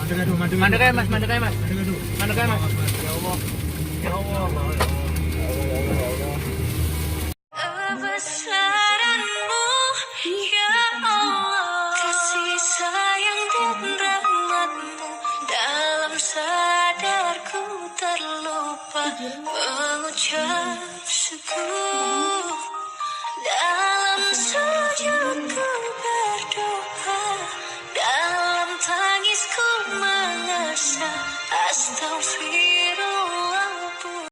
Mandek aja mas. Mandek aja mas. Ya Allah. Ya Allah. Kebesaranmu, ya Allah, kasih sayang dan rahmatmu dalam sadarku terlupa mengucap syukur.